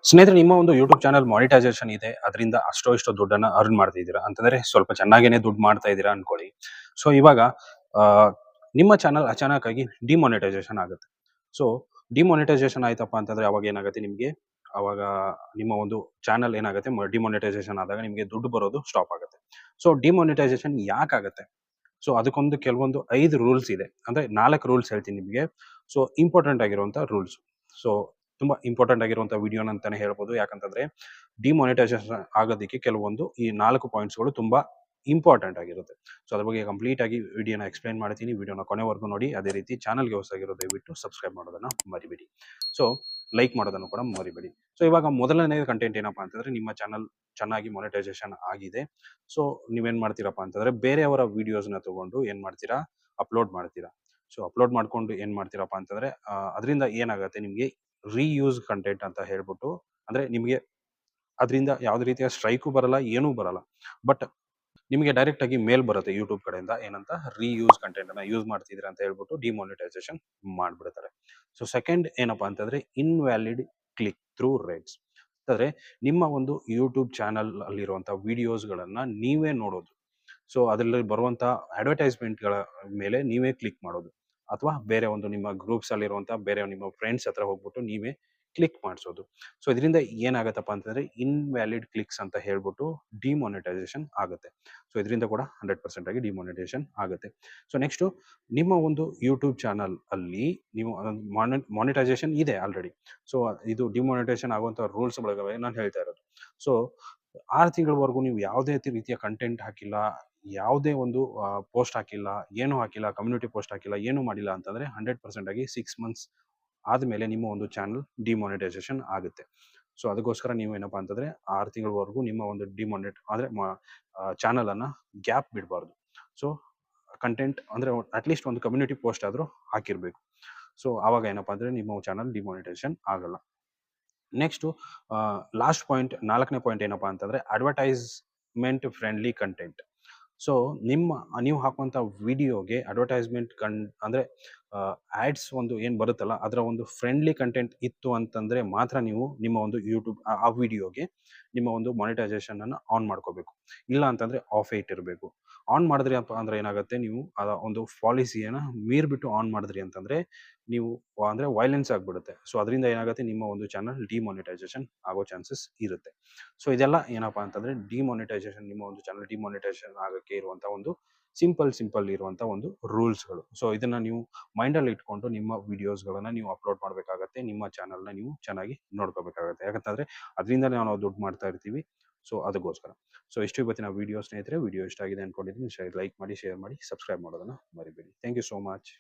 ಸ್ನೇಹಿತರೆ, ನಿಮ್ಮ ಒಂದು ಯೂಟ್ಯೂಬ್ ಚಾನಲ್ ಮಾನಿಟೈಸೇಷನ್ ಇದೆ. ಅದರಿಂದ ಅಷ್ಟೋ ಇಷ್ಟೋ ದುಡ್ಡನ್ನ ಅರ್ನ್ ಮಾಡ್ತಾ ಇದ್ದೀರಾ ಅಂತಂದ್ರೆ ಸ್ವಲ್ಪ ಚೆನ್ನಾಗೇನೆ ದುಡ್ಡು ಮಾಡ್ತಾ ಇದ್ದೀರಾ ಅನ್ಕೊಳ್ಳಿ. ಸೊ ಇವಾಗ ಆ, ನಿಮ್ಮ ಚಾನಲ್ ಅಚಾನಕ್ಕಾಗಿ ಡಿಮಾನಿಟೈಸೇಷನ್ ಆಗುತ್ತೆ. ಸೊ ಡಿಮಾನಿಟೈಸೇಷನ್ ಆಯ್ತಪ್ಪ ಅಂತಂದ್ರೆ ಅವಾಗ ಏನಾಗುತ್ತೆ ನಿಮಗೆ, ಅವಾಗ ನಿಮ್ಮ ಒಂದು ಚಾನಲ್ ಏನಾಗುತ್ತೆ, ಡಿಮಾನಿಟೈಸೇಷನ್ ಆದಾಗ ನಿಮಗೆ ದುಡ್ಡು ಬರೋದು ಸ್ಟಾಪ್ ಆಗುತ್ತೆ. So demonetisation ಯಾಕಾಗುತ್ತೆ? ಸೊ ಅದಕ್ಕೊಂದು ಕೆಲವೊಂದು 5 ರೂಲ್ಸ್ ಇದೆ. ಅಂದ್ರೆ 4 ರೂಲ್ಸ್ ಹೇಳ್ತೀನಿ ನಿಮಗೆ. ಸೊ ಇಂಪಾರ್ಟೆಂಟ್ ಆಗಿರುವಂತ ರೂಲ್ಸ್. ಸೊ ತುಂಬಾ ಇಂಪಾರ್ಟೆಂಟ್ ಆಗಿರುವಂತ ವಿಡಿಯೋನ ಅಂತಾನೆ ಹೇಳ್ಬೋದು. ಯಾಕಂತಂದ್ರೆ ಡಿಮಾನಿಟೈಸೇಷನ್ ಆಗೋದಕ್ಕೆ ಕೆಲವೊಂದು ಈ 4 ಪಾಯಿಂಟ್ಸ್‌ಗಳು ತುಂಬಾ ಇಂಪಾರ್ಟೆಂಟ್ ಆಗಿರುತ್ತೆ. ಸೊ ಅದ್ರ ಬಗ್ಗೆ ಕಂಪ್ಲೀಟ್ ಆಗಿ ವಿಡಿಯೋನ ಎಕ್ಸ್‌ಪ್ಲೇನ್ ಮಾಡ್ತೀನಿ. ವಿಡಿಯೋನ ಕೊನೆವರೆಗೂ ನೋಡಿ. ಅದೇ ರೀತಿ ಚಾನಲ್‌ಗೆ ಹೊಸದಾಗಿರೋ ದಯವಿಟ್ಟು ಸಬ್ಸ್ಕ್ರೈಬ್ ಮಾಡೋದನ್ನ ಮರಿಬೇಡಿ. ಸೊ ಲೈಕ್ ಮಾಡೋದನ್ನು ಕೂಡ ಮರಿಬೇಡಿ. ಸೊ ಇವಾಗ ಮೊದಲನೇ ಕಂಟೆಂಟ್ ಏನಪ್ಪಾ ಅಂತಂದ್ರೆ, ನಿಮ್ಮ ಚಾನಲ್ ಚೆನ್ನಾಗಿ ಮಾನಿಟೈಸೇಷನ್ ಆಗಿದೆ. ಸೊ ನೀವೇನ್ ಮಾಡ್ತೀರಪ್ಪ ಅಂತಂದ್ರೆ, ಬೇರೆಯವರ ವಿಡಿಯೋಸ್‌ನ ತಗೊಂಡು ಏನ್ ಮಾಡ್ತೀರಾ, ಅಪ್ಲೋಡ್ ಮಾಡ್ತೀರಾ. ಸೊ ಅಪ್ಲೋಡ್ ಮಾಡ್ಕೊಂಡು ಏನ್ ಮಾಡ್ತೀರಪ್ಪ ಅಂತಂದ್ರೆ, ಅದರಿಂದ ಏನಾಗುತ್ತೆ ನಿಮ್ಗೆ, ರೀಯೂಸ್ ಕಂಟೆಂಟ್ ಅಂತ ಹೇಳ್ಬಿಟ್ಟು, ಅಂದ್ರೆ ನಿಮ್ಗೆ ಅದರಿಂದ ಯಾವುದೇ ರೀತಿಯ ಸ್ಟ್ರೈಕು ಬರಲ್ಲ, ಏನೂ ಬರಲ್ಲ. ಬಟ್ ನಿಮಗೆ ಡೈರೆಕ್ಟ್ ಆಗಿ ಮೇಲ್ ಬರುತ್ತೆ ಯೂಟ್ಯೂಬ್ ಕಡೆಯಿಂದ, ಏನಂತ ರೀಯೂಸ್ ಕಂಟೆಂಟ್ ಅನ್ನ ಯೂಸ್ ಮಾಡ್ತಿದ್ದೀರಾ ಅಂತ ಹೇಳ್ಬಿಟ್ಟು ಡಿಮಾನಿಟೈಸೇಷನ್ ಮಾಡ್ಬಿಡ್ತಾರೆ. ಸೊ ಸೆಕೆಂಡ್ ಏನಪ್ಪಾ ಅಂತಂದ್ರೆ, ಇನ್ವ್ಯಾಲಿಡ್ ಕ್ಲಿಕ್ ಥ್ರೂ ರೇಟ್ಸ್. ಅಂತಂದ್ರೆ ನಿಮ್ಮ ಒಂದು ಯೂಟ್ಯೂಬ್ ಚಾನಲ್ ಅಲ್ಲಿರುವಂತ ವಿಡಿಯೋಸ್ಗಳನ್ನ ನೀವೇ ನೋಡೋದು. ಸೊ ಅದರಲ್ಲಿ ಬರುವಂತ ಅಡ್ವರ್ಟೈಸ್ಮೆಂಟ್‌ಗಳ ಮೇಲೆ ನೀವೇ ಕ್ಲಿಕ್ ಮಾಡೋದು. ಅಥವಾ ಬೇರೆ ಒಂದು ನಿಮ್ಮ ಗ್ರೂಪ್ಸ್ ಅಲ್ಲಿರುವಂತ ಬೇರೆ ನಿಮ್ಮ ಫ್ರೆಂಡ್ಸ್ ಹತ್ರ ಹೋಗ್ಬಿಟ್ಟು ನೀವೇ ಕ್ಲಿಕ್ ಮಾಡಿಸೋದು. ಸೊ ಇದರಿಂದ ಏನಾಗತ್ತಪ್ಪ ಅಂತಂದ್ರೆ, ಇನ್‌ವ್ಯಾಲಿಡ್ ಕ್ಲಿಕ್ಸ್ ಅಂತ ಹೇಳ್ಬಿಟ್ಟು ಡಿಮಾನಿಟೈಸೇಷನ್ ಆಗುತ್ತೆ. ಸೊ ಇದರಿಂದ ಕೂಡ 100% ಆಗಿ ಡಿಮಾನಿಟೈಸೇಷನ್ ಆಗುತ್ತೆ. ಸೊ ನೆಕ್ಸ್ಟು, ನಿಮ್ಮ ಒಂದು ಯೂಟ್ಯೂಬ್ ಚಾನಲ್ ಅಲ್ಲಿ ನೀವು ಮಾನಿಟೈಸೇಷನ್ ಇದೆ ಆಲ್ರೆಡಿ. ಸೊ ಇದು ಡಿಮಾನಿಟೈಸೇಷನ್ ಆಗುವಂತ ರೂಲ್ಸ್‌ಗಳ ನಾನು ಹೇಳ್ತಾ ಇರೋದು. ಸೊ 6 ತಿಂಗಳವರೆಗೂ ನೀವು ಯಾವುದೇ ರೀತಿಯ ಕಂಟೆಂಟ್ ಹಾಕಿಲ್ಲ, ಯಾವುದೇ ಒಂದು ಪೋಸ್ಟ್ ಹಾಕಿಲ್ಲ, ಏನೂ ಹಾಕಿಲ್ಲ, ಕಮ್ಯುನಿಟಿ ಪೋಸ್ಟ್ ಹಾಕಿಲ್ಲ, ಏನೂ ಮಾಡಿಲ್ಲ ಅಂತಂದ್ರೆ 100% ಆಗಿ 6 ಮಂತ್ಸ್ ಆದ್ಮೇಲೆ ನಿಮ್ಮ ಒಂದು ಚಾನಲ್ ಡಿಮಾನಿಟೈಸೇಷನ್ ಆಗುತ್ತೆ. ಸೊ ಅದಕ್ಕೋಸ್ಕರ ನೀವೇನಪ್ಪಾ ಅಂತಂದ್ರೆ 6 ತಿಂಗಳವರೆಗೂ ನಿಮ್ಮ ಒಂದು ಅಂದ್ರೆ ಚಾನಲ್ ಅನ್ನ ಗ್ಯಾಪ್ ಬಿಡಬಾರ್ದು. ಸೊ ಕಂಟೆಂಟ್ ಅಂದ್ರೆ ಅಟ್ಲೀಸ್ಟ್ ಒಂದು ಕಮ್ಯುನಿಟಿ ಪೋಸ್ಟ್ ಆದ್ರೂ ಹಾಕಿರ್ಬೇಕು. ಸೊ ಆವಾಗ ಏನಪ್ಪಾ ಅಂದ್ರೆ ನಿಮ್ಮ ಚಾನಲ್ ಡಿಮಾನಿಟೈಸೇಷನ್ ಆಗಲ್ಲ. ನೆಕ್ಸ್ಟು, ಲಾಸ್ಟ್ ಪಾಯಿಂಟ್, 4ನೇ ಪಾಯಿಂಟ್ ಏನಪ್ಪಾ ಅಂತಂದ್ರೆ, ಅಡ್ವರ್ಟೈಸ್ಮೆಂಟ್ ಫ್ರೆಂಡ್ಲಿ ಕಂಟೆಂಟ್. ಸೊ ನೀವು ಹಾಕುವಂತ ವಿಡಿಯೋಗೆ ಅಡ್ವರ್ಟೈಸ್ಮೆಂಟ್ ಅಂದ್ರೆ ಆಡ್ಸ್ ಒಂದು ಏನ್ ಬರುತ್ತಲ್ಲ, ಅದರ ಒಂದು ಫ್ರೆಂಡ್ಲಿ ಕಂಟೆಂಟ್ ಇತ್ತು ಅಂತಂದ್ರೆ ಮಾತ್ರ ನೀವು ನಿಮ್ಮ ಒಂದು ಯೂಟ್ಯೂಬ್ ಆ ವಿಡಿಯೋಗೆ ನಿಮ್ಮ ಒಂದು ಮಾನಿಟೈಸೇಷನ್ ಅನ್ನ ಆನ್ ಮಾಡ್ಕೋಬೇಕು. ಇಲ್ಲ ಅಂತಂದ್ರೆ ಆಫೇ ಇಟ್ಟಿರಬೇಕು. ಆನ್ ಮಾಡಿದ್ರಿ ಅಪ್ಪ ಅಂದ್ರೆ ಏನಾಗುತ್ತೆ, ನೀವು ಆ ಒಂದು ಪಾಲಿಸಿಯನ್ನ ಮೀರ್ಬಿಟ್ಟು ಆನ್ ಮಾಡಿದ್ರಿ ಅಂತಂದ್ರೆ ನೀವು ಅಂದ್ರೆ ವೈಲೆನ್ಸ್ ಆಗ್ಬಿಡುತ್ತೆ. ಸೊ ಅದರಿಂದ ಏನಾಗುತ್ತೆ, ನಿಮ್ಮ ಒಂದು ಚಾನಲ್ ಡಿಮಾನಿಟೈಸೇಷನ್ ಆಗೋ ಚಾನ್ಸಸ್ ಇರುತ್ತೆ. ಸೊ ಇದೆಲ್ಲ ಏನಪ್ಪಾ ಅಂತಂದ್ರೆ, ಡಿಮಾನಿಟೈಸೇಷನ್, ನಿಮ್ಮ ಒಂದು ಚಾನಲ್ ಡಿಮಾನಿಟೈಸೇಷನ್ ಆಗಕ್ಕೆ ಇರುವಂತ ಒಂದು ಸಿಂಪಲ್ ಇರುವಂತ ಒಂದು ರೂಲ್ಸ್‌ಗಳು. ಸೊ ಇದನ್ನ ನೀವು ಮೈಂಡಲ್ಲಿ ಇಟ್ಕೊಂಡು ನಿಮ್ಮ ವಿಡಿಯೋಸ್‌ಗಳನ್ನ ನೀವು ಅಪ್ಲೋಡ್ ಮಾಡಬೇಕಾಗತ್ತೆ. ನಿಮ್ಮ ಚಾನಲ್‌ನ ನೀವು ಚೆನ್ನಾಗಿ ನೋಡ್ಕೋಬೇಕಾಗತ್ತೆ. ಯಾಕಂತಂದ್ರೆ ಅದರಿಂದನೇ ನಾವು ದುಡ್ಡು ಮಾಡ್ತಾ ಇರ್ತೀವಿ. ಸೊ ಅದಕ್ಕೋಸ್ಕರ. ಸೊ ಇಷ್ಟು ಇವತ್ತಿನ ವಿಡಿಯೋ ಸ್ನೇಹಿತರೆ. ವಿಡಿಯೋ ಇಷ್ಟ ಆಗಿದೆ ಅನ್ಕೊಂಡಿದ್ದೀನಿ. ಲೈಕ್ ಮಾಡಿ, ಶೇರ್ ಮಾಡಿ, ಸಬ್ಸ್ಕ್ರೈಬ್ ಮಾಡೋದನ್ನ ಮರಿಬೇಡಿ. Thank you so much.